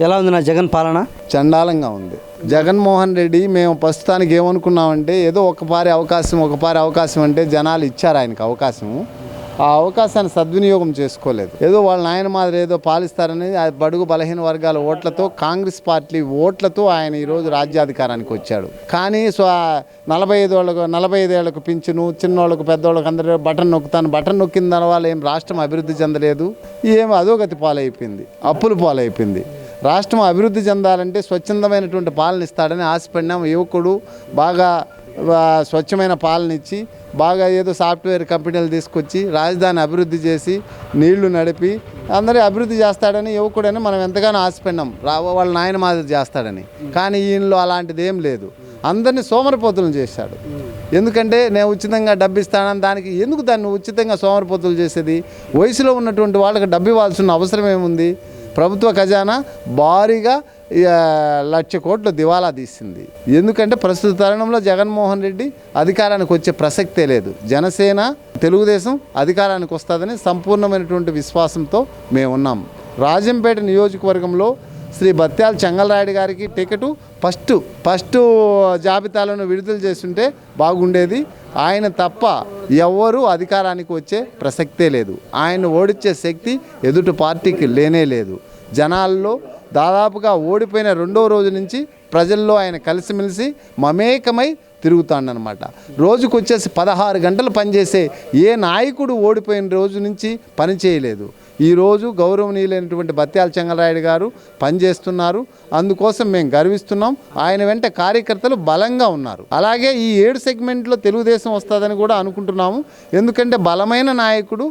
ఎలా ఉంది నా జగన్ పాలన? చండాలంగా ఉంది. జగన్మోహన్ రెడ్డి మేము ప్రస్తుతానికి ఏమనుకున్నామంటే ఏదో ఒకపారి అవకాశం అంటే జనాలు ఇచ్చారు ఆయనకు అవకాశం. ఆ అవకాశాన్ని సద్వినియోగం చేసుకోలేదు. ఏదో వాళ్ళ నాయన మాదిరి ఏదో పాలిస్తారని బడుగు బలహీన వర్గాల ఓట్లతో, కాంగ్రెస్ పార్టీ ఓట్లతో ఆయన ఈరోజు రాజ్యాధికారానికి వచ్చాడు. కానీ 45 ఏళ్లకు పింఛను, చిన్నోళ్ళకు పెద్దోళ్ళకు అందరూ బటన్ నొక్కిన తర్వాత ఏం రాష్ట్రం అభివృద్ధి చెందలేదు. ఏం అధోగతి పాలైపోయింది, అప్పుల పాలైపోయింది. రాష్ట్రం అభివృద్ధి చెందాలంటే స్వచ్ఛందమైనటువంటి పాలన ఇస్తాడని ఆశపడినాం. యువకుడు బాగా స్వచ్ఛమైన పాలన ఇచ్చి బాగా ఏదో సాఫ్ట్వేర్ కంపెనీలు తీసుకొచ్చి రాజధాని అభివృద్ధి చేసి నీళ్లు నడిపి అందరూ అభివృద్ధి చేస్తాడని యువకుడని మనం ఎంతగానో ఆశపడినాం. వాళ్ళ నాయన మాదిరి చేస్తాడని. కానీ ఈయనలో అలాంటిది ఏం లేదు. అందరినీ సోమరిపోతులు చేశాడు. ఎందుకంటే నేను ఉచితంగా డబ్బు ఇస్తానని దానికి ఎందుకు దాన్ని ఉచితంగా సోమరిపోతులు చేసేది? వయసులో ఉన్నటువంటి వాళ్ళకి డబ్బు ఇవ్వాల్సిన అవసరం ఏముంది? ప్రభుత్వ ఖజానా భారీగా 1,00,000 కోట్లు దివాలా తీసింది. ఎందుకంటే ప్రస్తుత తరుణంలో జగన్మోహన్ రెడ్డి అధికారానికి వచ్చే ప్రసక్తే లేదు. జనసేన, తెలుగుదేశం అధికారానికి వస్తుందని సంపూర్ణమైనటువంటి విశ్వాసంతో మేము ఉన్నాం. రాజంపేట నియోజకవర్గంలో శ్రీ బత్యాల చెంగల్రాయుడు గారికి టికెటు ఫస్ట్ జాబితాలను విడుదల చేస్తుంటే బాగుండేది. ఆయన తప్ప ఎవ్వరూ అధికారానికి వచ్చే ప్రసక్తే లేదు. ఆయన ఓడించే శక్తి ఎదుటి పార్టీకి లేనే లేదు. జనాల్లో దాదాపుగా ఓడిపోయిన 2వ రోజు నుంచి ప్రజల్లో ఆయన కలిసిమెలిసి మమేకమై తిరుగుతాడనమాట. రోజుకు వచ్చేసి 16 గంటలు పనిచేసే ఏ నాయకుడు ఓడిపోయిన రోజు నుంచి పని చేయలేదు. ఈరోజు గౌరవనీయులైనటువంటి బత్యాల చెంగల్రాయుడు గారు పనిచేస్తున్నారు. అందుకోసం మేము గర్విస్తున్నాం. ఆయన వెంట కార్యకర్తలు బలంగా ఉన్నారు. అలాగే ఈ 7 సెగ్మెంట్లో తెలుగుదేశం వస్తుందని కూడా అనుకుంటున్నాము. ఎందుకంటే బలమైన నాయకుడు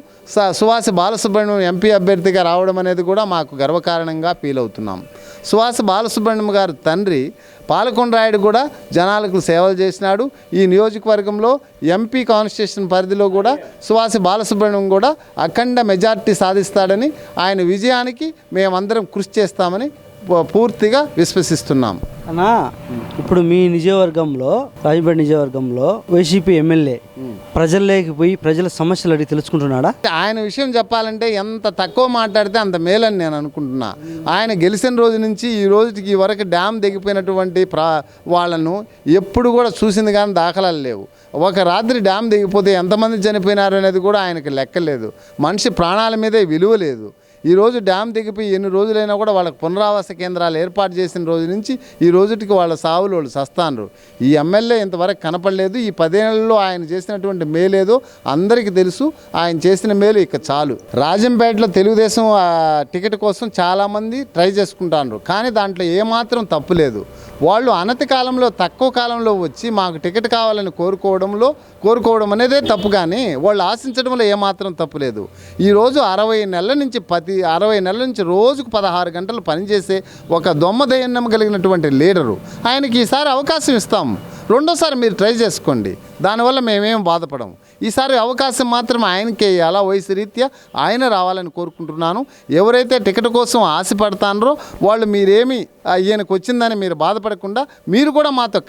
సువాసి బాలసుబ్రహ్మణ్యం ఎంపీ అభ్యర్థిగా రావడం అనేది కూడా మాకు గర్వకారణంగా ఫీల్ అవుతున్నాం. సువాసి బాలసుబ్రహ్మణ్యం గారు తండ్రి పాలకొండరాయుడు కూడా జనాలకు సేవలు చేసినాడు. ఈ నియోజకవర్గంలో ఎంపీ కాన్స్టిట్యూషన్ పరిధిలో కూడా సువాసి బాలసుబ్రహ్మణ్యం కూడా అఖండ మెజార్టీ సాధిస్తాడని, ఆయన విజయానికి మేమందరం కృషి చేస్తామని పూర్తిగా విశ్వసిస్తున్నాం. అన్నా, ఇప్పుడు మీ నియోజకవర్గంలో, రాజంపేట నియోజకవర్గంలో వైసీపీ ఎమ్మెల్యే ప్రజల్లోకి పోయి ప్రజల సమస్యలు అడిగి తెలుసుకుంటున్నాడా? ఆయన విషయం చెప్పాలంటే ఎంత తక్కువ మాట్లాడితే అంత మేలని నేను అనుకుంటున్నా. ఆయన గెలిచిన రోజు నుంచి ఈ రోజుకి ఈ వరకు డ్యామ్ దిగిపోయినటువంటి వాళ్ళను ఎప్పుడు కూడా చూసింది కానీ దాఖలాలు లేవు. ఒక రాత్రి డ్యామ్ దిగిపోతే ఎంతమంది చనిపోయినారు అనేది కూడా ఆయనకి లెక్కలేదు. మనిషి ప్రాణాల మీదే విలువ లేదు. ఈరోజు డ్యామ్ దిగిపోయి ఎన్ని రోజులైనా కూడా వాళ్ళకి పునరావాస కేంద్రాలు ఏర్పాటు చేసిన రోజు నుంచి ఈ రోజుకి వాళ్ళ సావులు వాళ్ళు సస్తాన్రు. ఈ ఎమ్మెల్యే ఇంతవరకు కనపడలేదు. ఈ 10 ఏళ్లలో ఆయన చేసినటువంటి మేలేదో అందరికీ తెలుసు. ఆయన చేసిన మేలు ఇక చాలు. రాజంపేటలో తెలుగుదేశం టికెట్ కోసం చాలామంది ట్రై చేసుకుంటారు. కానీ దాంట్లో ఏమాత్రం తప్పు లేదు. వాళ్ళు అనతి కాలంలో, తక్కువ కాలంలో వచ్చి మాకు టికెట్ కావాలని కోరుకోవడం అనేదే తప్పు. కానీ వాళ్ళు ఆశించడంలో ఏమాత్రం తప్పు లేదు. ఈరోజు 60 నెలల నుంచి రోజుకు 16 గంటలు పనిచేసే ఒక దొమ్మదయన్నం కలిగినటువంటి లీడరు. ఆయనకి ఈసారి అవకాశం ఇస్తాం. రెండోసారి మీరు ట్రై చేసుకోండి. దానివల్ల మేమేం బాధపడము. ఈసారి అవకాశం మాత్రం ఆయనకే ఇవ్వాలా. వయసు రీత్యా ఆయన రావాలని కోరుకుంటున్నాను. ఎవరైతే టికెట్ కోసం ఆశపడతారో వాళ్ళు మీరేమి ఈయనకు వచ్చిందని మీరు బాధపడకుండా మీరు కూడా మాతో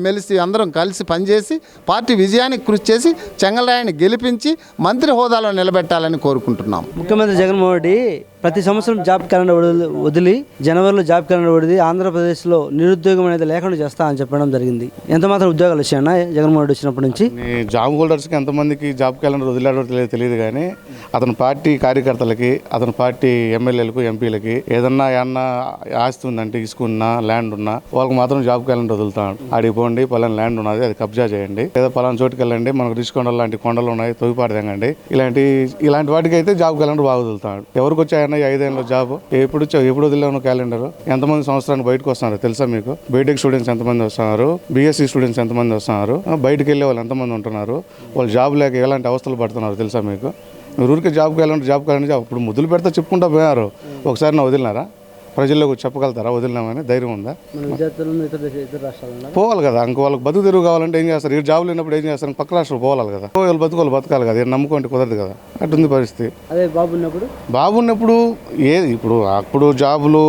మెలిసి అందరం కలిసి పనిచేసి పార్టీ విజయానికి కృషి చేసి చెంగల్రాయుడిని గెలిపించి మంత్రి హోదాలో నిలబెట్టాలని కోరుకుంటున్నాం. ముఖ్యమంత్రి జగన్మోహన్ రెడ్డి ప్రతి సంవత్సరం జాబ్ క్యాలెండర్ వదిలి జనవరిలో జాబ్ క్యాలెండర్ వదిలి ఆంధ్రప్రదేశ్లో నిరుద్యోగం అనేది లేకుండా చేస్తా అని చెప్పడం జరిగింది. ఎంత మాత్రం ఉద్యోగాలు వచ్చాయన్నా జగన్మోహన్ రెడ్డి వచ్చినప్పటి నుంచి? జాబ్ హోల్డర్స్కి ఎంతమందికి జాబ్ క్యాలెండర్ వదిలాడో తెలియదు కానీ అతని పార్టీ కార్యకర్తలకి, అతని పార్టీ ఎమ్మెల్యేలకు, ఎంపీలకి ఏదన్నా ఆస్తి ఉందంటే, ఇసుకున్నా, ల్యాండ్ ఉన్నా వాళ్ళకి మాత్రం జాబ్ క్యాలెండర్ వదులుతాడు. ఆడికి పోండి, పలానా ల్యాండ్ ఉన్నది, అది కబ్జా చేయండి, లేదా పలానా చోటుకి వెళ్ళండి, మనకు రిషికొండలు లాంటి కొండలు ఉన్నాయి, తొగిపాటు తెంగండి, ఇలాంటి వాటికి అయితే జాబ్ క్యాలెండర్ బాగా వదులుతాడు. ఎవరికి వచ్చాయన్నా 5 ఏళ్ళలో జాబ్ ఎప్పుడు వదిలేను క్యాలెండర్? ఎంతమంది సంవత్సరానికి బయటకు వస్తున్నారు తెలుసా మీకు? బీటెక్ స్టూడెంట్స్ ఎంతమంది వస్తున్నారు, బీఎస్సీ స్టూడెంట్స్ ఎంతమంది వస్తున్నారు, బయటకు వెళ్ళే వాళ్ళు ఎంతమంది ఉంటున్నారు, వాళ్ళు జాబ్ లేక ఎలాంటి అవస్థలు పడుతున్నారు తెలుసా మీకు? మీరు ఊరికే జాబ్ క్యాలెండర్ అప్పుడు ముద్దులు పెడితే చెప్పుకుంటా పోయారు. ఒకసారి నా వదిలినారా? ప్రజల్లోకి చెప్పగలుగుతారా వదిలినామని? ధైర్యం ఉందా? పోవాలి కదా. ఇంక వాళ్ళకి బతుకు తెరువు కావాలంటే ఏం చేస్తారు? ఈ జాబ్ లేనప్పుడు ఏం చేస్తారు? పక్క రాష్ట్రం పోవాలి కదా. వాళ్ళు బతకాలి కదా. నమ్ముకుంటే కుదరదు కదా. అటుంది పరిస్థితి. అదే బాబు ఉన్నప్పుడు ఇప్పుడు అప్పుడు జాబులు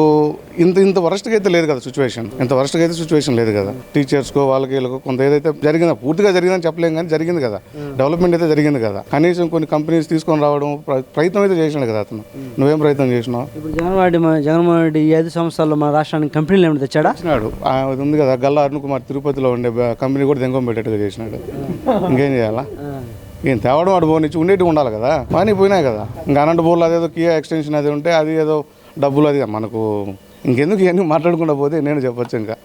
ఇంత వరస్ట్గా అయితే లేదు కదా సిచ్యువేషన్, ఇంత వరస్ట్గా అయితే సిచ్యువేషన్ లేదు కదా. టీచర్స్కో వాళ్ళకి వీళ్ళకో కొంత ఏదైతే జరిగిందో, పూర్తిగా జరిగిందని చెప్పలేం కానీ జరిగింది కదా, డెవలప్మెంట్ అయితే జరిగింది కదా. కనీసం కొన్ని కంపెనీస్ తీసుకొని రావడం ప్రయత్నం అయితే చేసినాడు కదా అతను. నువ్వేం ప్రయత్నం చేసినావు? ఇప్పుడు జగన్మోహన్ రెడ్డి ఈ 5 సంవత్సరాల్లో మన రాష్ట్రానికి కంపెనీలు ఏమైనా తెచ్చాడా? చేసినాడు. అది ఉంది కదా గల్లా అరుణ్ కుమార్, తిరుపతిలో ఉండే కంపెనీ కూడా దెంగం పెట్టేట్టుగా చేసినాడు. ఇంకేం చేయాలా? ఏం తేవడం వాడు పోనిచ్చి ఉండేటివి ఉండాలి కదా, కానీ పోయినాయి కదా. ఇంకా అనంతపూర్లో అదేదో కియా ఎక్స్టెన్షన్ అది ఉంటే అది ఏదో డబ్బులు అది మనకు ఇంకెందుకు ఇవన్నీ మాట్లాడుకుంటా పోతే నేను చెప్పొచ్చు. ఇంకా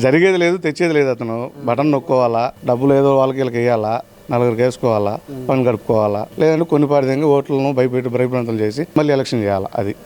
జరిగేది లేదు, తెచ్చేది లేదు. అతను బటన్ నొక్కోవాలా, డబ్బులు ఏదో వాళ్ళకి వీళ్ళకి వేయాలా, నలుగురికి వేసుకోవాలా, పని గడుపుకోవాలా, లేదంటే కొన్ని పాటి ఓట్లను భయపెట్టి భయప్రాంతం చేసి మళ్ళీ ఎలక్షన్ చేయాలా. అది